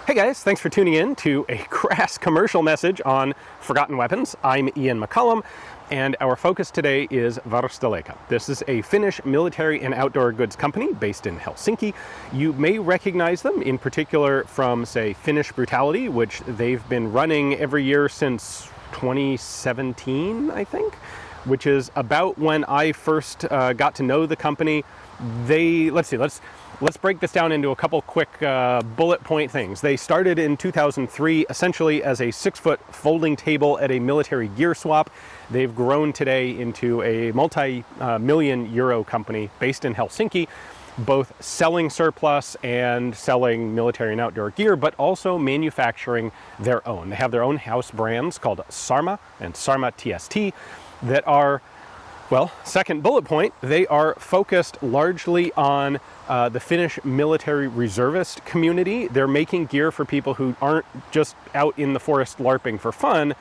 Hey guys, thanks for tuning in to a crass commercial message on forgotten weapons. I'm Ian McCullum, and our focus today is Varusteleka. This is a Finnish military and outdoor goods company based in Helsinki. You may recognize them in particular from, say, Finnish Brutality, which they've been running every year since 2017, I think, which is about when I first got to know the company. Let's break this down into a couple quick bullet point things. They started in 2003 essentially as a 6-foot folding table at a military gear swap. They've grown today into a multi-million euro company based in Helsinki, both selling surplus and selling military and outdoor gear, but also manufacturing their own. They have their own house brands called Sarma and Sarma TST that are, well, second bullet point, they are focused largely on the Finnish military reservist community. They're making gear for people who aren't just out in the forest LARPing for fun,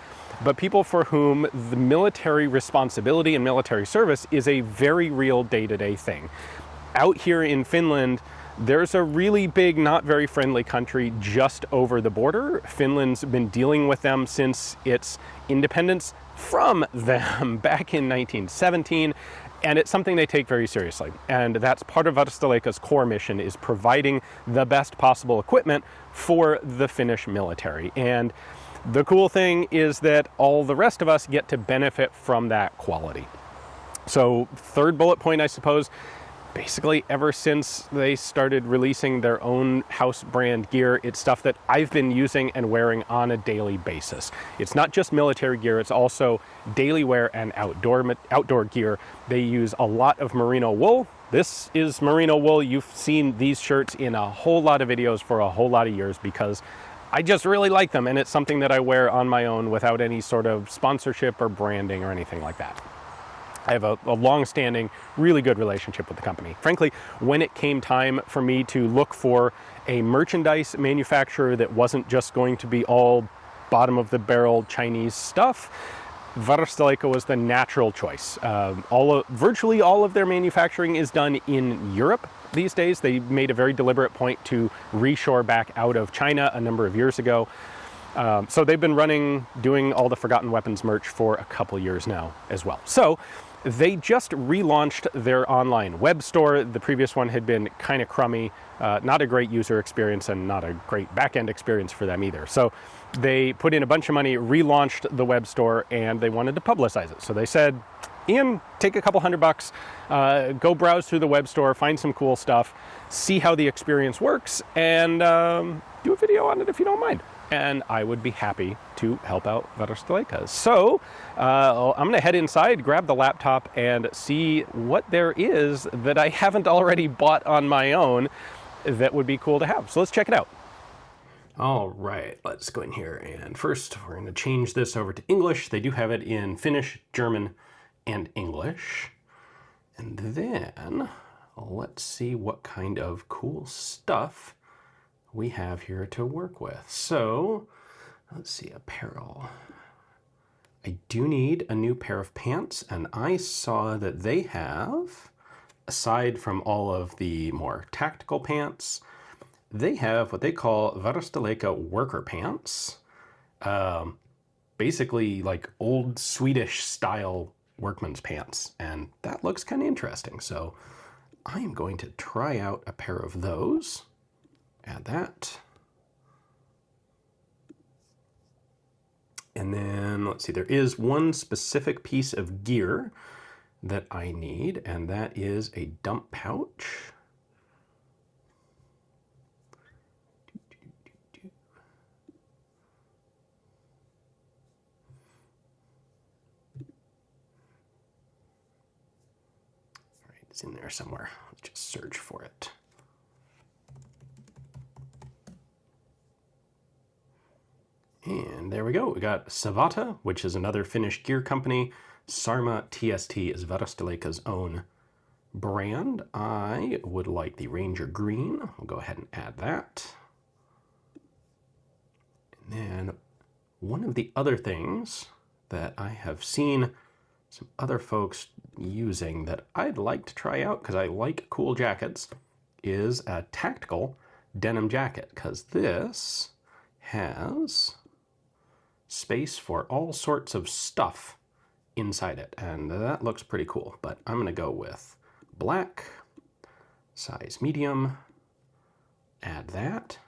but people for whom the military responsibility and military service is a very real day-to-day thing. Out here in Finland, there's a really big, not very friendly country just over the border. Finland's been dealing with them since its independence from them back in 1917, and it's something they take very seriously. And that's part of Varusteleka's core mission, is providing the best possible equipment for the Finnish military. And the cool thing is that all the rest of us get to benefit from that quality. So third bullet point, I suppose, basically ever since they started releasing their own house brand gear, it's stuff that I've been using and wearing on a daily basis. It's not just military gear, it's also daily wear and outdoor gear. They use a lot of merino wool. This is merino wool. You've seen these shirts in a whole lot of videos for a whole lot of years because I just really like them, and it's something that I wear on my own without any sort of sponsorship or branding or anything like that. I have a long-standing, really good relationship with the company. Frankly, when it came time for me to look for a merchandise manufacturer that wasn't just going to be all bottom-of-the-barrel Chinese stuff, Varusteleka was the natural choice. Virtually all of their manufacturing is done in Europe these days. They made a very deliberate point to reshore back out of China a number of years ago. So they've been doing all the Forgotten Weapons merch for a couple years now as well. So they just relaunched their online web store. The previous one had been kind of crummy, not a great user experience and not a great back-end experience for them either. So they put in a bunch of money, relaunched the web store, and they wanted to publicize it. So they said, Ian, take a couple $100, go browse through the web store, find some cool stuff, see how the experience works, and do a video on it if you don't mind. And I would be happy to help out Varusteleka. So I'm going to head inside, grab the laptop, and see what there is that I haven't already bought on my own that would be cool to have. So let's check it out. All right, let's go in here. And first, we're going to change this over to English. They do have it in Finnish, German, and English. And then let's see what kind of cool stuff we have here to work with. So let's see, apparel. I do need a new pair of pants, and I saw that they have, aside from all of the more tactical pants, they have what they call Varusteleka worker pants. Basically like old Swedish style workman's pants, and that looks kind of interesting. So I am going to try out a pair of those. Add that. And then let's see, there is one specific piece of gear that I need, and that is a dump pouch. All right, it's in there somewhere. Let's just search for it. And there we go. We got Savata, which is another Finnish gear company. Sarma TST is Varusteleka's own brand. I would like the Ranger Green. I'll go ahead and add that. And then one of the other things that I have seen some other folks using that I'd like to try out because I like cool jackets is a tactical denim jacket, because this has space for all sorts of stuff inside it, and that looks pretty cool. But I'm going to go with black, size medium, add that.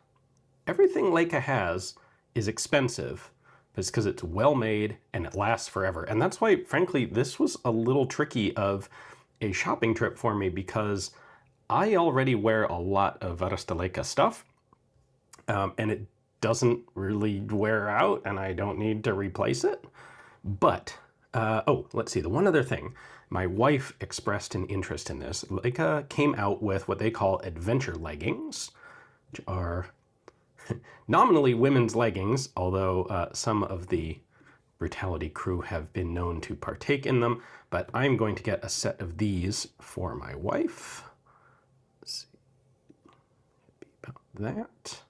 Everything Leica has is expensive, but it's because it's well made and it lasts forever. And that's why, frankly, this was a little tricky of a shopping trip for me, because I already wear a lot of Varusteleka stuff, and it doesn't really wear out, and I don't need to replace it. But, oh, let's see, the one other thing. My wife expressed an interest in this. Leica came out with what they call adventure leggings, which are nominally women's leggings, although some of the Brutality crew have been known to partake in them. But I'm going to get a set of these for my wife. Let's see, about that.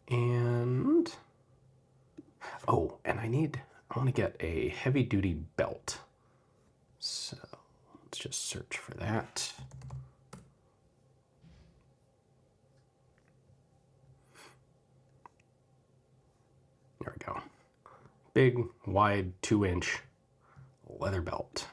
And, oh, and I want to get a heavy duty belt. So let's just search for that. There we go. Big, wide, 2-inch leather belt.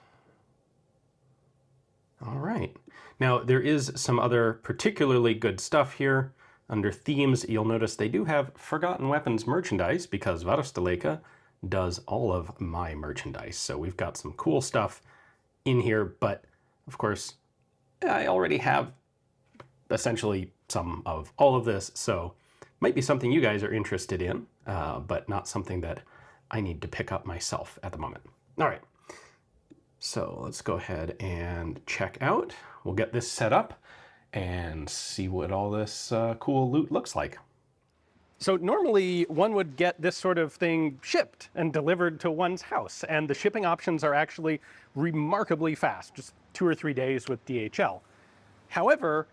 All right. Now, there is some other particularly good stuff here. Under themes, you'll notice they do have Forgotten Weapons merchandise, because Varusteleka does all of my merchandise. So we've got some cool stuff in here, but of course, I already have essentially some of all of this, so might be something you guys are interested in, but not something that I need to pick up myself at the moment. All right, so let's go ahead and check out. We'll get this set up and see what all this cool loot looks like. So normally one would get this sort of thing shipped and delivered to one's house, and the shipping options are actually remarkably fast, just 2 or 3 days with DHL. However,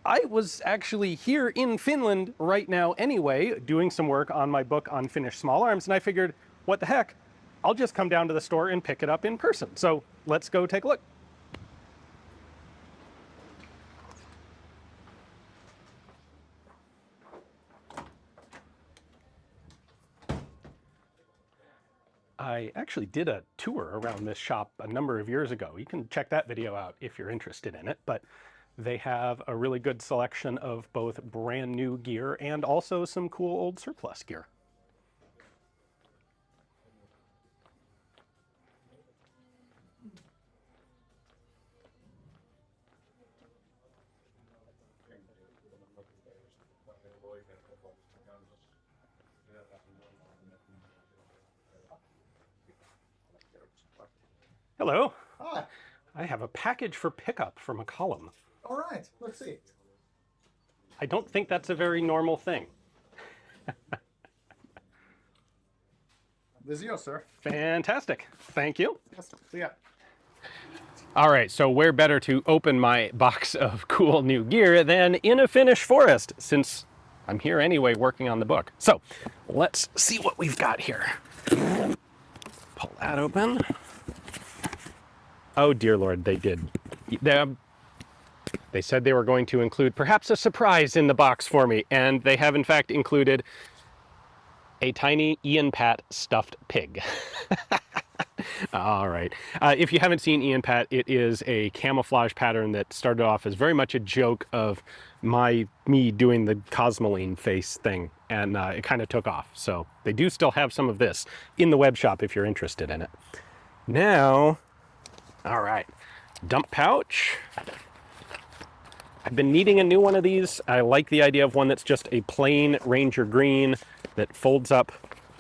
I was actually here in Finland right now anyway, doing some work on my book on Finnish small arms, and I figured, what the heck, I'll just come down to the store and pick it up in person. So let's go take a look. I actually did a tour around this shop a number of years ago. You can check that video out if you're interested in it, but they have a really good selection of both brand new gear and also some cool old surplus gear. Hello. Hi. I have a package for pickup from a column. All right. Let's see. I don't think that's a very normal thing. This is yours, sir. Fantastic. Thank you. Yes. See ya. All right, so where better to open my box of cool new gear than in a Finnish forest, since I'm here anyway working on the book. So let's see what we've got here. Pull that open. Oh dear Lord, they did. They said they were going to include perhaps a surprise in the box for me, and they have in fact included a tiny Ian Pat stuffed pig. All right. If you haven't seen Ian Pat, it is a camouflage pattern that started off as very much a joke of me doing the Cosmoline face thing, and it kind of took off. So they do still have some of this in the web shop if you're interested in it. Now, all right, dump pouch. I've been needing a new one of these. I like the idea of one that's just a plain Ranger green that folds up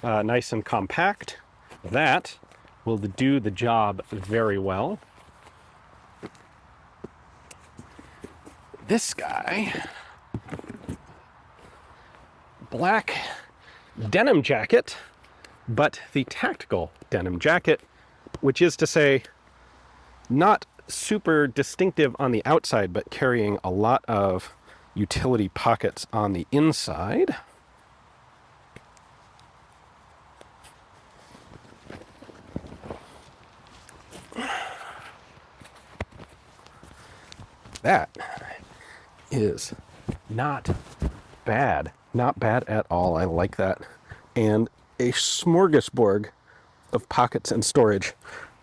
nice and compact. That will do the job very well. This guy, black denim jacket, but the tactical denim jacket, which is to say, not super distinctive on the outside, but carrying a lot of utility pockets on the inside. That is not bad. Not bad at all. I like that. And a smorgasbord of pockets and storage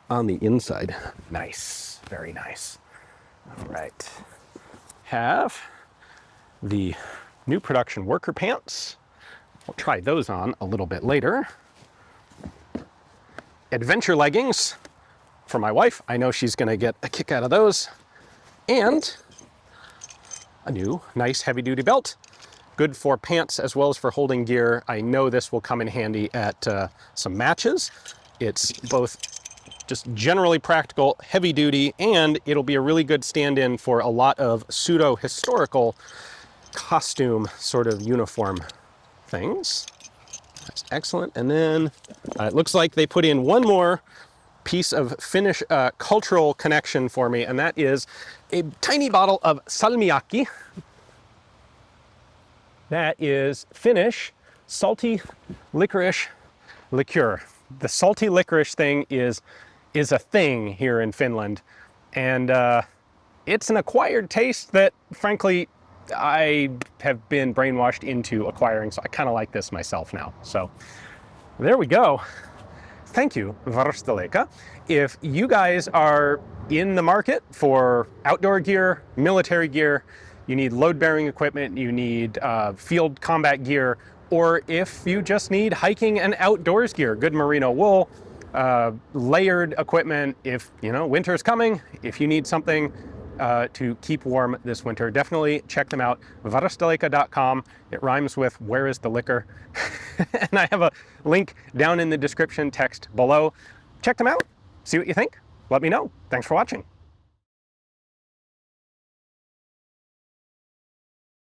on the inside. Nice. Very nice. All right. Have the new production worker pants. I'll try those on a little bit later. Adventure leggings for my wife. I know she's going to get a kick out of those. And a new nice heavy-duty belt. Good for pants as well as for holding gear. I know this will come in handy at some matches. It's both just generally practical, heavy-duty, and it'll be a really good stand-in for a lot of pseudo-historical costume sort of uniform things. That's excellent. And then it looks like they put in one more piece of Finnish cultural connection for me, and that is a tiny bottle of salmiakki. That is Finnish salty licorice liqueur. The salty licorice thing is a thing here in Finland, and it's an acquired taste that, frankly, I have been brainwashed into acquiring, so I kind of like this myself now. So there we go. Thank you, Varusteleka. If you guys are in the market for outdoor gear, military gear, you need load-bearing equipment, you need field combat gear, or if you just need hiking and outdoors gear, good merino wool, layered equipment, if winter's coming, if you need something to keep warm this winter, definitely check them out. Varusteleka.com. It rhymes with where is the liquor. And I have a link down in the description text below. Check them out. See what you think. Let me know. Thanks for watching.